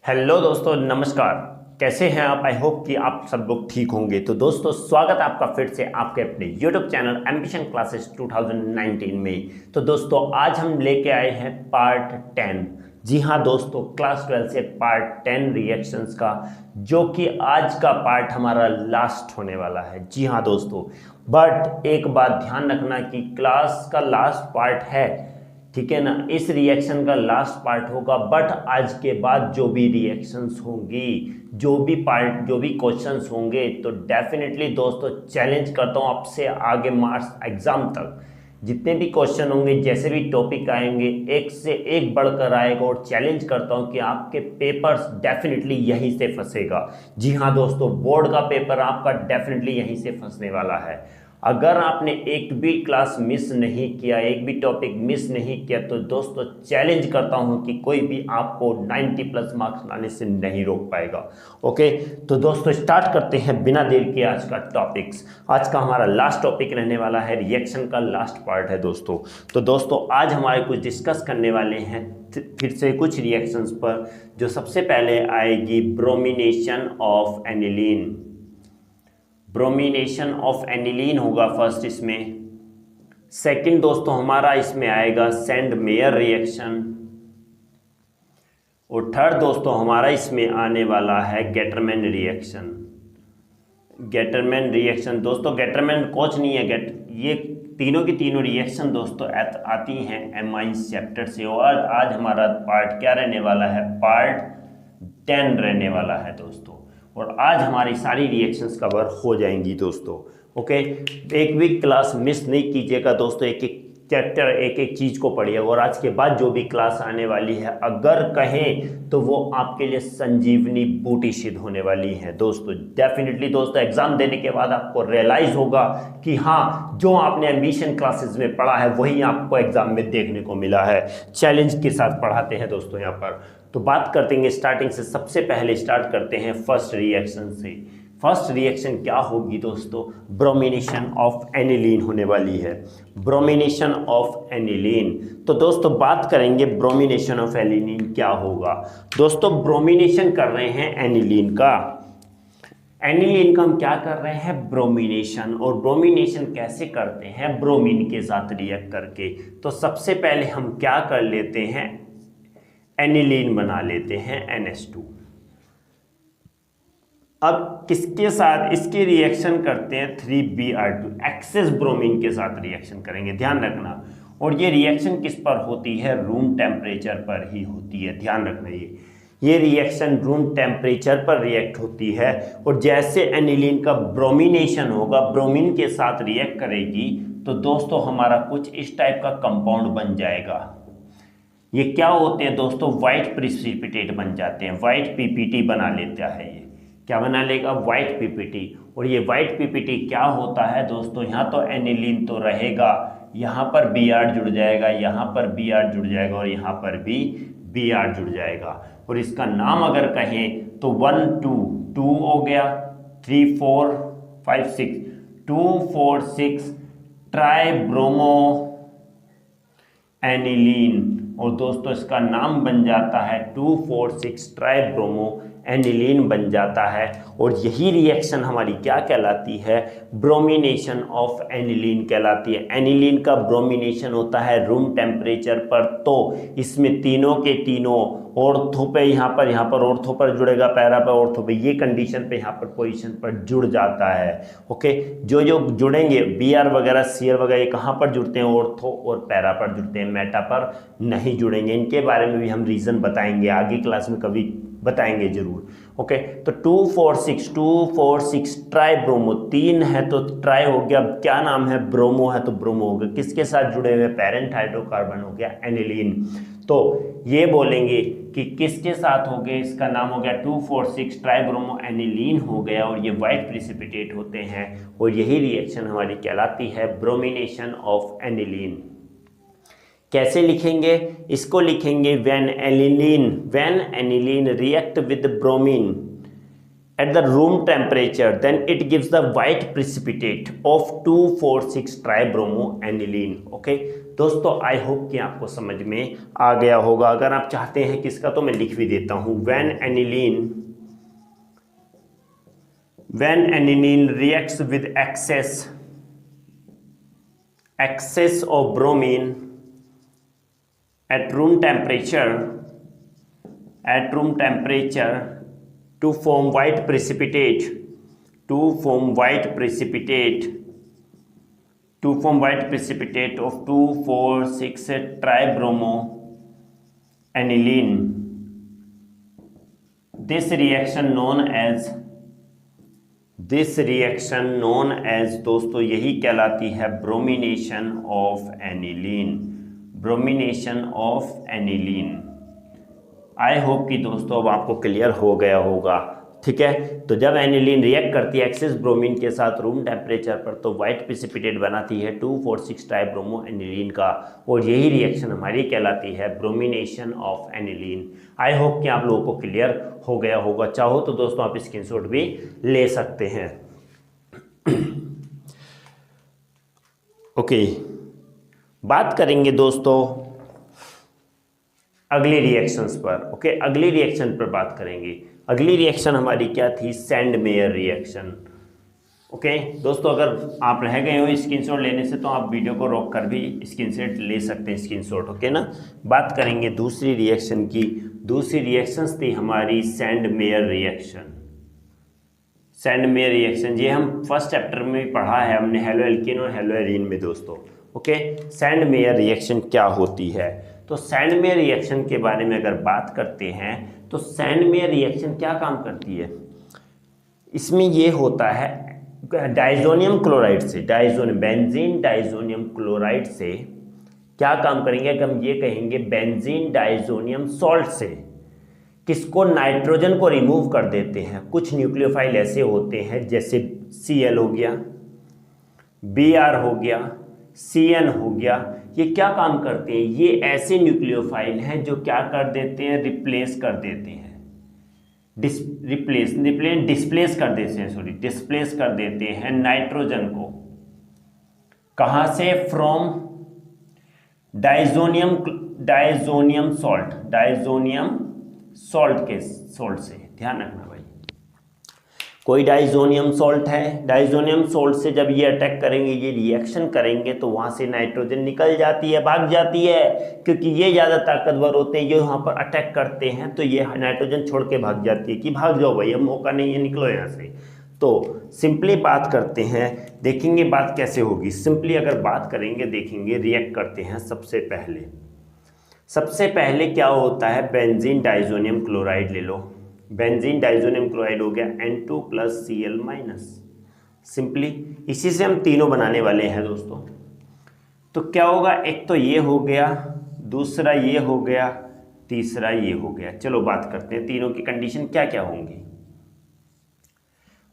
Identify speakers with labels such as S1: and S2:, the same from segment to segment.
S1: Hello दोस्तों, नमस्कार। कैसे हैं आप? आई होप कि आप सब लोग ठीक होंगे। तो दोस्तों, स्वागत है आपका फिर से आपके अपने यूट्यूब चैनल एम्बिशन क्लासेस 2019 में। तो दोस्तों, आज हम लेके आए हैं पार्ट 10। जी हाँ दोस्तों, क्लास 12 से पार्ट 10 रिएक्शंस का, जो कि आज का पार्ट हमारा लास्ट होने वाला है। जी हाँ दोस्तों, बट एक बात ध्यान रखना कि क्लास का लास्ट पार्ट है, ठीक है ना। इस रिएक्शन का लास्ट पार्ट होगा, बट आज के बाद जो भी रिएक्शंस होंगी, जो भी क्वेश्चंस होंगे, तो डेफिनेटली दोस्तों चैलेंज करता हूँ आपसे आगे मार्क्स एग्जाम तक जितने भी क्वेश्चन होंगे, जैसे भी टॉपिक आएंगे, एक से एक बढ़कर आएगा। और चैलेंज करता हूँ कि आपके पेपर्स डेफिनेटली यहीं से फंसेगा। जी हाँ दोस्तों, बोर्ड का पेपर आपका डेफिनेटली यहीं से फंसने वाला है। अगर आपने एक भी क्लास मिस नहीं किया, एक भी टॉपिक मिस नहीं किया, तो दोस्तों चैलेंज करता हूं कि कोई भी आपको 90 प्लस मार्क्स लाने से नहीं रोक पाएगा। ओके, तो दोस्तों स्टार्ट करते हैं बिना देर के आज का टॉपिक्स। आज का हमारा लास्ट टॉपिक रहने वाला है, रिएक्शन का लास्ट पार्ट है दोस्तों। तो दोस्तों आज हमारे कुछ डिस्कस करने वाले हैं फिर से कुछ रिएक्शंस पर। जो सबसे पहले आएगी bromination of aniline. Bromination of aniline होगा फर्स्ट इसमें। सेकंड दोस्तों हमारा इसमें आएगा सेंड मेयर रिएक्शन। और थर्ड दोस्तों हमारा इसमें आने वाला है गेटरमैन रिएक्शन। गेटरमैन रिएक्शन दोस्तों, गेटरमैन कोच नहीं है, ये तीनों की तीनों रिएक्शन दोस्तों आती हैं एमाइंस चैप्टर से। और आज हमारा पार्ट क्या रहने वाला है? पार्ट 10 रहने वाला है दोस्तों। और आज हमारी सारी रिएक्शंस कवर हो जाएंगी दोस्तों। ओके, एक भी क्लास मिस नहीं कीजिएगा दोस्तों, एक एक चैप्टर एक एक चीज़ को पढ़िएगा। और आज के बाद जो भी क्लास आने वाली है, अगर कहें तो वो आपके लिए संजीवनी बूटी सिद्ध होने वाली है दोस्तों। डेफिनेटली दोस्तों एग्जाम देने के बाद आपको रियलाइज होगा कि हाँ, जो आपने एम्बिशन क्लासेस में पढ़ा है वही आपको एग्जाम में देखने को मिला है। चैलेंज के साथ पढ़ाते हैं दोस्तों यहाँ पर। तो बात करते हैं स्टार्टिंग से। सबसे पहले स्टार्ट करते हैं फर्स्ट रिएक्शन से। फर्स्ट रिएक्शन क्या होगी दोस्तों? ब्रोमिनेशन ऑफ एनिलीन होने वाली है। Bromination of aniline. तो दोस्तों बात करेंगे ब्रोमिनेशन ऑफ एनिलीन क्या होगा। दोस्तों ब्रोमिनेशन कर रहे हैं एनिलीन का। एनिलीन का हम क्या कर रहे हैं? ब्रोमिनेशन। और ब्रोमिनेशन कैसे करते हैं? ब्रोमीन के साथ रिएक्ट करके। तो सबसे पहले हम क्या कर लेते हैं? एनिलीन बना लेते हैं NH2। अब किसके साथ इसकी रिएक्शन करते हैं? 3Br2 एक्सेस ब्रोमीन के साथ रिएक्शन करेंगे, ध्यान रखना। और ये रिएक्शन किस पर होती है? रूम टेम्परेचर पर ही होती है, ध्यान रखना। ये रिएक्शन रूम टेम्परेचर पर रिएक्ट होती है। और जैसे एनिलीन का ब्रोमिनेशन होगा, ब्रोमीन के साथ रिएक्ट करेगी, तो दोस्तों हमारा कुछ इस टाइप का कंपाउंड बन जाएगा। ये क्या होते हैं दोस्तों? व्हाइट प्रिसिपिटेट बन जाते हैं, व्हाइट पीपीटी बना लेता है। ये क्या बना लेगा? White PPT. और ये व्हाइट पीपीटी क्या होता है दोस्तों? यहाँ तो एनिलीन तो रहेगा, यहाँ पर Br जुड़ जाएगा, यहाँ पर Br जुड़ जाएगा, और यहाँ पर भी Br जुड़ जाएगा। और इसका नाम अगर कहें तो 1 2 2 हो गया, 3 4 5 6 2 4 6 ट्राइब्रोमो एनिलीन। और दोस्तों इसका नाम बन जाता है 2,4,6 ट्राइब्रोमो एनिलीन बन जाता है। और यही रिएक्शन हमारी क्या कहलाती है? ब्रोमिनेशन ऑफ एनिलीन कहलाती है। एनिलीन का ब्रोमिनेशन होता है रूम टेम्परेचर पर। तो इसमें तीनों के तीनों ऑर्थो पे, यहाँ पर ऑर्थो पर जुड़ेगा, पैरा पर ऑर्थो पे, ये कंडीशन पे यहाँ पर पोजीशन पर जुड़ जाता है। ओके, जो जो जुड़ेंगे Br वगैरह Cl वगैरह, ये कहाँ पर जुड़ते हैं? ऑर्थो और पैरा पर जुड़ते हैं, मेटा पर नहीं जुड़ेंगे। इनके बारे में भी हम रीज़न बताएंगे आगे क्लास में, कभी बताएंगे जरूर। ओके, तो 2,4,6 ट्राइब्रोमो, 3 है तो ट्राई हो गया, क्या नाम है? ब्रोमो है तो ब्रोमो हो गया। किसके साथ जुड़े हुए? पेरेंट हाइड्रोकार्बन हो गया एनिलीन। तो ये बोलेंगे कि किसके साथ हो गए? इसका नाम हो गया 2,4,6 ट्राइब्रोमो एनिलीन हो गया। और ये व्हाइट प्रिसिपिटेट होते हैं। और यही रिएक्शन हमारी कहलाती है ब्रोमिनेशन ऑफ एनिलीन। कैसे लिखेंगे इसको? लिखेंगे when aniline react with bromine at the room temperature, then it gives the white precipitate of 2,4,6 tribromoaniline. Okay दोस्तों, आई होप कि आपको समझ में आ गया होगा। अगर आप चाहते हैं किसका तो मैं लिख भी देता हूं। when aniline reacts with excess of bromine at room temperature to form white precipitate of 2,4,6 tribromoaniline. This reaction known as दोस्तों यही कहलाती है bromination of aniline. I hope कि दोस्तों अब आपको क्लियर हो गया होगा। ठीक है, तो जब एनिलीन रिएक्ट करती है एक्सेस ब्रोमीन के साथ रूम टेम्परेचर पर तो व्हाइट प्रेसिपिटेट बनाती है 2,4,6 ट्राइब्रोमोएनिलीन का, और यही रिएक्शन हमारी कहलाती है bromination of aniline. I hope कि आप लोगों को क्लियर हो गया होगा। चाहो तो दोस्तों आप स्क्रीनशॉट भी ले सकते हैं। ओके, बात करेंगे दोस्तों अगली रिएक्शंस पर। ओके, अगली रिएक्शन पर बात करेंगे। अगली रिएक्शन हमारी क्या थी? Sand mayor reaction. ओके दोस्तों, अगर आप रह गए हो स्क्रीनशॉट लेने से तो आप वीडियो को रोक कर भी स्क्रीनशॉट ले सकते हैं, स्क्रीनशॉट। ओके ना, बात करेंगे दूसरी रिएक्शन की। दूसरी रिएक्शंस थी हमारी सैंड मेयर रिएक्शन। ये हम फर्स्ट चैप्टर में पढ़ा है हमने, हेलो एल्कीन और हेलो एरीन में दोस्तों। ओके, सैंड मेयर रिएक्शन क्या होती है? तो सैंड मेयर रिएक्शन के बारे में अगर बात करते हैं तो सैंड मेयर रिएक्शन क्या काम करती है? इसमें ये होता है डाइजोनियम क्लोराइड से, बेंजीन डाइजोनियम क्लोराइड से क्या काम करेंगे? अगर हम ये कहेंगे बेंजीन डाइजोनियम सॉल्ट से किसको? नाइट्रोजन को रिमूव कर देते हैं। कुछ न्यूक्लियोफाइल ऐसे होते हैं जैसे Cl हो गया, Br हो गया, Cn हो गया। ये क्या काम करते हैं? ये ऐसे न्यूक्लियोफाइल हैं जो क्या कर देते हैं? डिस्प्लेस कर देते हैं नाइट्रोजन को। कहां से? फ्रॉम डाइजोनियम सॉल्ट से। ध्यान रखना भाई, कोई डाइजोनियम सॉल्ट है, डाइजोनियम सॉल्ट से जब ये अटैक करेंगे, ये रिएक्शन करेंगे तो वहां से नाइट्रोजन निकल जाती है, भाग जाती है, क्योंकि ये ज़्यादा ताकतवर होते हैं। ये यहाँ पर अटैक करते हैं तो ये नाइट्रोजन छोड़ के भाग जाती है कि भाग जाओ भाई, अब मौका नहीं है, निकलो यहाँ से। तो सिंपली बात करते हैं, देखेंगे बात कैसे होगी। सिंपली अगर बात करेंगे, देखेंगे, रिएक्ट करते हैं। सबसे पहले क्या होता है? बेंजीन डाइजोनियम क्लोराइड ले लो। बेंजीन डाइजोनियम क्लोराइड हो गया N2 + Cl-। सिंपली इसी से हम तीनों बनाने वाले हैं दोस्तों। तो क्या होगा? एक तो ये हो गया, दूसरा ये हो गया, तीसरा ये हो गया। चलो बात करते हैं तीनों की कंडीशन क्या क्या होंगी।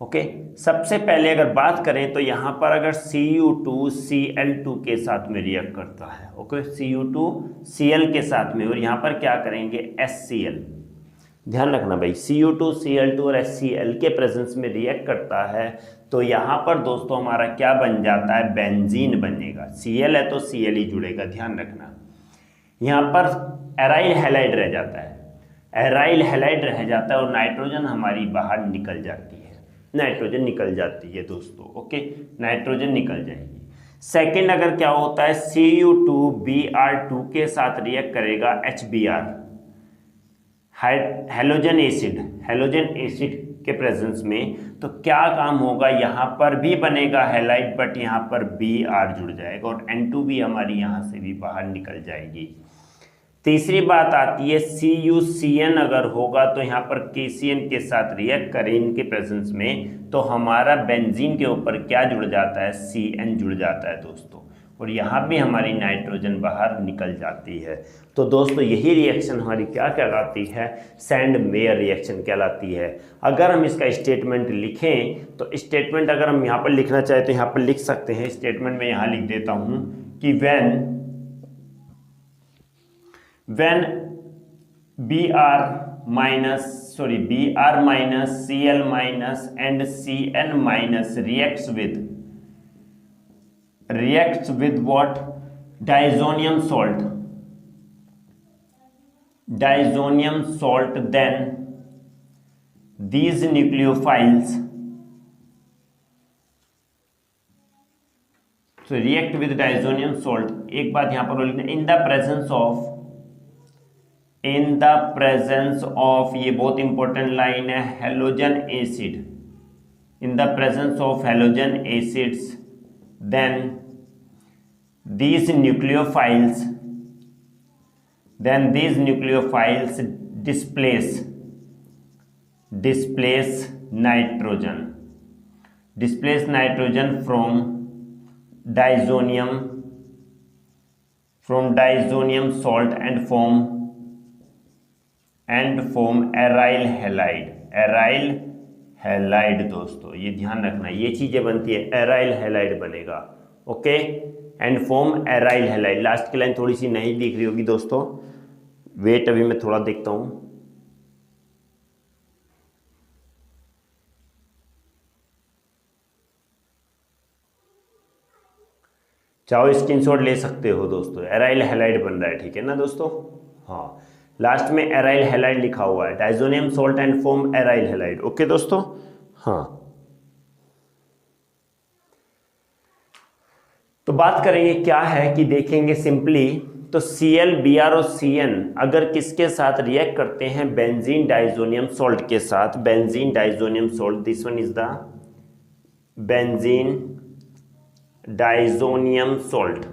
S1: ओके, सबसे पहले अगर बात करें तो यहाँ पर अगर Cu2 Cl2 के साथ में रिएक्ट करता है। ओके, Cu2 Cl के साथ में, और यहाँ पर क्या करेंगे? HCl। ध्यान रखना भाई, Cu2 Cl2 और HCl के प्रेजेंस में रिएक्ट करता है तो यहाँ पर दोस्तों हमारा क्या बन जाता है? बेंजीन बनेगा। Cl है तो Cl ही जुड़ेगा, ध्यान रखना। यहाँ पर एराइल हैलाइड रह जाता है और नाइट्रोजन हमारी बाहर निकल जाती है। दोस्तों। ओके, नाइट्रोजन निकल जाएगी। सेकंड अगर क्या होता है? Cu2Br2 के साथ रिएक्ट करेगा HBr, हेलोजन एसिड के प्रेजेंस में, तो क्या काम होगा? यहाँ पर भी बनेगा हैलाइड, बट यहाँ पर Br जुड़ जाएगा और N2 भी हमारी यहाँ से भी बाहर निकल जाएगी। तीसरी बात आती है CuCN अगर होगा तो यहाँ पर KCN के साथ रिएक्ट करें इनके प्रेजेंस में तो हमारा बेंजीन के ऊपर क्या जुड़ जाता है? Cn जुड़ जाता है दोस्तों, और यहाँ भी हमारी नाइट्रोजन बाहर निकल जाती है। तो दोस्तों यही रिएक्शन हमारी क्या कहलाती है? सैंड मेयर रिएक्शन कहलाती है। अगर हम इसका स्टेटमेंट लिखें तो स्टेटमेंट अगर हम यहाँ पर लिखना चाहें तो यहाँ पर लिख सकते हैं। स्टेटमेंट में यहाँ लिख देता हूँ कि when Br Br minus Cl minus and Cn minus reacts with what? Diazonium salt. Then these nucleophiles react with diazonium salt. एक बात यहां पर लिखना, in the presence of ये बहुत इंपॉर्टेंट लाइन है, halogen acid, in the presence of halogen acids, then these nucleophiles displace nitrogen from diazonium salt and form aryl halide. दोस्तों ये ध्यान रखना, ये चीजें बनती है, एराइल हैलाइड बनेगा। Okay, and form aryl halide. Last की लाइन थोड़ी सी नहीं दिख रही होगी दोस्तों, वेट अभी मैं थोड़ा देखता हूं। चाहो स्क्रीनशॉट ले सकते हो दोस्तों, एराइल हैलाइड बन रहा है, ठीक है ना दोस्तों। हाँ, लास्ट में एराइल हैलाइड लिखा हुआ है, diazonium salt and form aryl halide. Okay दोस्तों, हाँ। तो बात करेंगे क्या है कि देखेंगे सिंपली, तो Cl, Br और Cn अगर किसके साथ रिएक्ट करते हैं, बेंजीन डाइजोनियम सॉल्ट के साथ, benzene diazonium salt, this one is the benzene diazonium salt,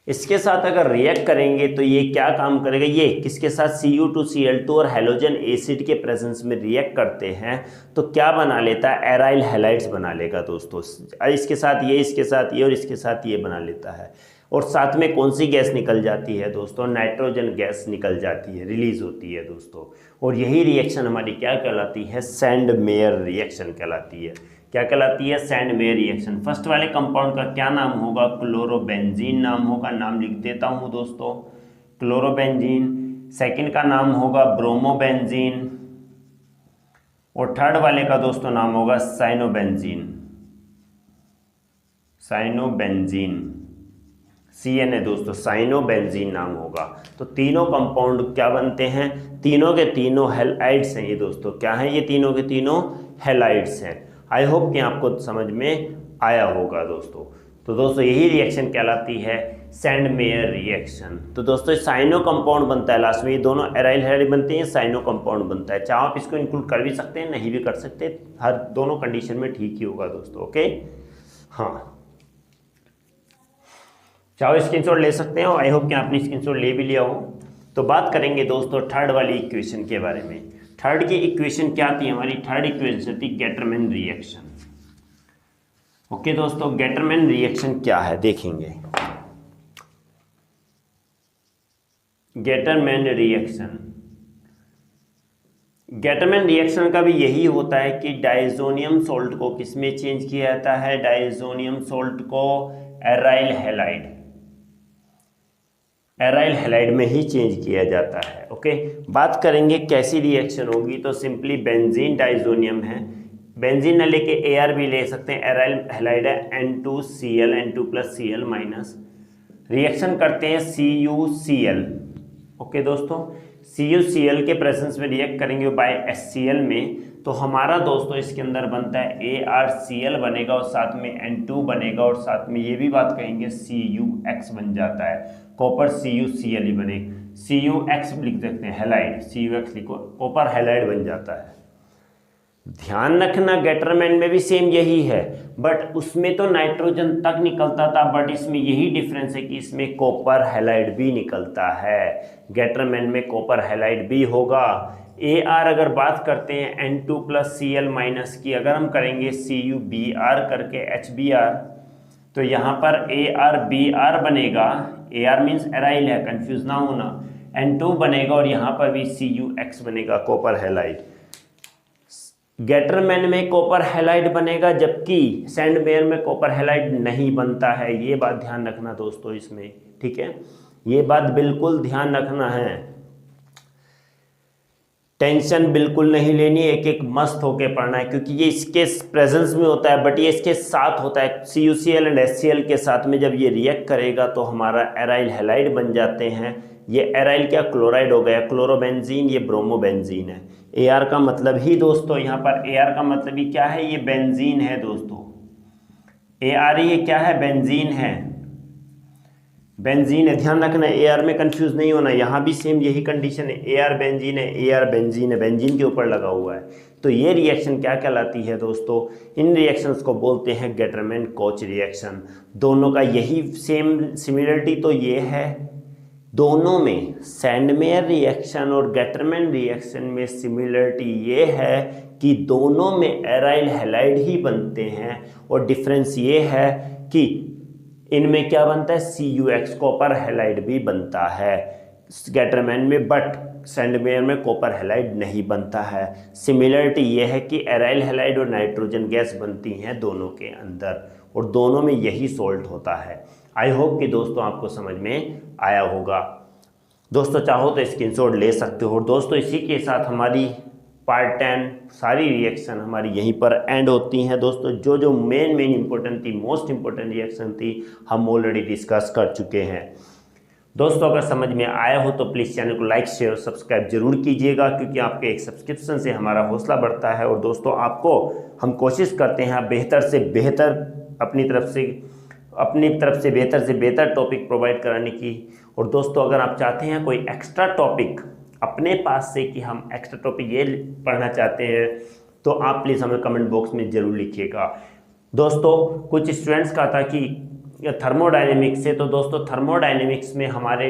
S1: इसके साथ अगर रिएक्ट करेंगे तो ये क्या काम करेगा, ये किसके साथ Cu2Cl2 और हेलोजन एसिड के प्रेजेंस में रिएक्ट करते हैं तो क्या बना लेता है, एराइल हैलाइड्स बना लेगा दोस्तों। इसके साथ ये, इसके साथ ये और इसके साथ ये बना लेता है। और साथ में कौन सी गैस निकल जाती है दोस्तों, नाइट्रोजन गैस निकल जाती है, रिलीज होती है दोस्तों। और यही रिएक्शन हमारी क्या कहलाती है, सैंड मेयर रिएक्शन कहलाती है। क्या कहलाती है, सैंड मेयर रिएक्शन। फर्स्ट वाले कंपाउंड का क्या नाम होगा, क्लोरोबेंजीन नाम होगा, नाम लिख देता हूं दोस्तों, क्लोरोबेंजीन। सेकंड का नाम होगा ब्रोमोबेंजीन, और थर्ड वाले का दोस्तों नाम होगा साइनोबेंजीन। Cn है दोस्तों, साइनोबेंजीन नाम होगा। तो तीनों कंपाउंड क्या बनते हैं, तीनों के तीनों हैलाइड्स हैं ये दोस्तों। क्या हैं ये, तीनों के तीनों हैलाइड्स हैं। आई होप कि आपको समझ में आया होगा दोस्तों। तो दोस्तों यही रिएक्शन कहलाती है सैंड मेयर रिएक्शन। तो दोस्तों साइनो कंपाउंड बनता है लास्ट में, ये दोनों एराइल हैलाइड बनते हैं, साइनो कंपाउंड बनता है। चाहे आप इसको इंक्लूड कर भी सकते हैं, नहीं भी कर सकते, हर दोनों कंडीशन में ठीक ही होगा दोस्तों। ओके, हाँ, चाहो स्क्रीनशॉट ले सकते हो। आई होप कि आपने स्क्रीनशॉट ले भी लिया हो। तो बात करेंगे दोस्तों थर्ड वाली इक्वेशन के बारे में। थर्ड की इक्वेशन क्या थी हमारी, थर्ड इक्वेशन थी गेटरमैन रिएक्शन। ओके दोस्तों, गेटरमैन रिएक्शन क्या है देखेंगे। गेटरमैन रिएक्शन का भी यही होता है कि डायजोनियम सॉल्ट को किस में चेंज किया जाता है, डायजोनियम सॉल्ट को एराइल हैलाइड में ही चेंज किया जाता है। ओके, बात करेंगे कैसी रिएक्शन होगी, तो सिंपली बेंजीन डाइजोनियम है, बेंजीन न लेके Ar भी ले सकते हैं, एराइल हैलाइड है, N2Cl, N2+Cl माइनस, रिएक्शन करते हैं CuCl। ओके दोस्तों, CuCl के प्रेजेंस में रिएक्ट करेंगे बाय HCl में, तो हमारा दोस्तों इसके अंदर बनता है ArCl बनेगा और साथ में N2 बनेगा, और साथ में ये भी बात कहेंगे CuX बन जाता है, कॉपर CuCl ही बने, CuX लिख सकते हैं, हैलाइड, CuX लिखो, कॉपर हैलाइड बन जाता है। ध्यान रखना गेटरमैन में भी सेम यही है, बट उसमें तो नाइट्रोजन तक निकलता था, बट इसमें यही डिफरेंस है कि इसमें कॉपर हैलाइड भी निकलता है। गेटरमैन में कॉपर हैलाइड भी होगा। Ar अगर बात करते हैं N2+Cl माइनस की, अगर हम करेंगे CuBr करके HBr, तो यहाँ पर ArBr बनेगा, Ar मीन्स एराइल है, कंफ्यूज ना होना, N2 बनेगा और यहाँ पर भी CuX बनेगा, कॉपर हैलाइड। गेटरमैन में कॉपर हैलाइड बनेगा, जबकि सैंड मेयर में कॉपर हैलाइड नहीं बनता है। ये बात ध्यान रखना दोस्तों इसमें, ठीक है, ये बात बिल्कुल ध्यान रखना है। टेंशन बिल्कुल नहीं लेनी, एक एक मस्त होके पढ़ना है, क्योंकि ये इसके प्रेजेंस में होता है, बट ये इसके साथ होता है। CuCl एंड HCl के साथ में जब ये रिएक्ट करेगा तो हमारा एराइल हैलाइड बन जाते हैं। ये एराइल क्या, क्लोराइड हो गया, क्लोरोबेंजीन, ये ब्रोमोबेंजीन है। Ar का मतलब ही दोस्तों यहाँ पर Ar का मतलब ही क्या है, ये बेंजीन है दोस्तों। Ar ये क्या है, बेंजीन है, बेंजीन है। ध्यान रखना Ar में कंफ्यूज नहीं होना, यहाँ भी सेम यही कंडीशन है, Ar बेंजीन है, Ar बेंजीन है, बेंजीन के ऊपर लगा हुआ है। तो ये रिएक्शन क्या कहलाती है दोस्तों, इन रिएक्शंस को बोलते हैं गेटरमैन कोच रिएक्शन। दोनों का यही सेम सिमिलरिटी तो ये है, दोनों में सैंडमेयर रिएक्शन और गेटरमैन रिएक्शन में सिमिलरिटी ये है कि दोनों में एराइल हैलाइड ही बनते हैं, और डिफरेंस ये है कि इनमें क्या बनता है, CuX कॉपर हैलाइड भी बनता है गेटरमैन में, बट सैंडमेयर में कॉपर हैलाइड नहीं बनता है। सिमिलरिटी ये है कि एराइल हैलाइड और नाइट्रोजन गैस बनती हैं दोनों के अंदर, और दोनों में यही सॉल्ट होता है। आई होप कि दोस्तों आपको समझ में आया होगा। दोस्तों चाहो तो स्क्रीनशॉट ले सकते हो। दोस्तों इसी के साथ हमारी पार्ट 10 सारी रिएक्शन हमारी यहीं पर एंड होती हैं दोस्तों। जो जो मेन इंपॉर्टेंट थी, मोस्ट इंपॉर्टेंट रिएक्शन थी, हम ऑलरेडी डिस्कस कर चुके हैं। दोस्तों अगर समझ में आया हो तो प्लीज़ चैनल को लाइक शेयर और सब्सक्राइब जरूर कीजिएगा, क्योंकि आपके एक सब्सक्रिप्शन से हमारा हौसला बढ़ता है। और दोस्तों आपको हम कोशिश करते हैं बेहतर से बेहतर अपनी तरफ से बेहतर टॉपिक प्रोवाइड कराने की। और दोस्तों अगर आप चाहते हैं कोई एक्स्ट्रा टॉपिक अपने पास से कि हम एक्स्ट्रा टॉपिक ये पढ़ना चाहते हैं, तो आप प्लीज़ हमें कमेंट बॉक्स में ज़रूर लिखिएगा। दोस्तों कुछ स्टूडेंट्स का था कि थर्मोडायनेमिक्स से, तो दोस्तों थर्मोडायनेमिक्स में हमारे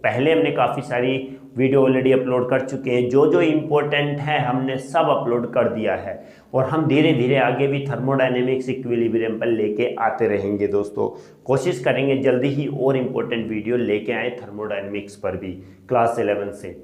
S1: पहले हमने काफ़ी सारी वीडियो ऑलरेडी अपलोड कर चुके हैं। जो जो इम्पोर्टेंट है हमने सब अपलोड कर दिया है, और हम धीरे धीरे आगे भी थर्मोडायनेमिक्स इक्विलिब्रियम पर लेके आते रहेंगे। दोस्तों कोशिश करेंगे जल्दी ही और इम्पोर्टेंट वीडियो लेके आए थर्मोडायनेमिक्स पर भी क्लास 11 से।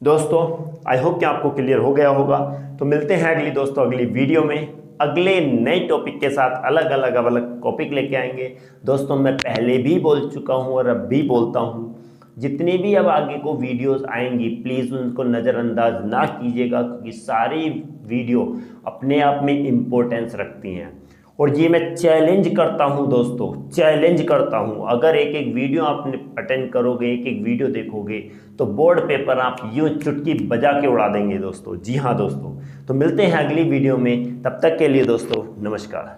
S1: दोस्तों आई होप कि आपको क्लियर हो गया होगा। तो मिलते हैं अगली वीडियो में अगले नए टॉपिक के साथ। अलग अलग टॉपिक लेके आएंगे। दोस्तों मैं पहले भी बोल चुका हूँ और अब भी बोलता हूँ, जितनी भी अब आगे को वीडियोस आएंगी प्लीज़ उनको नज़रअंदाज ना कीजिएगा, क्योंकि सारी वीडियो अपने आप में इम्पोर्टेंस रखती हैं। और ये मैं चैलेंज करता हूँ दोस्तों, चैलेंज करता हूँ, अगर एक एक वीडियो आप अटेंड करोगे, एक एक वीडियो देखोगे, तो बोर्ड पेपर आप यूँ चुटकी बजा के उड़ा देंगे दोस्तों। जी हाँ दोस्तों, तो मिलते हैं अगली वीडियो में, तब तक के लिए दोस्तों नमस्कार।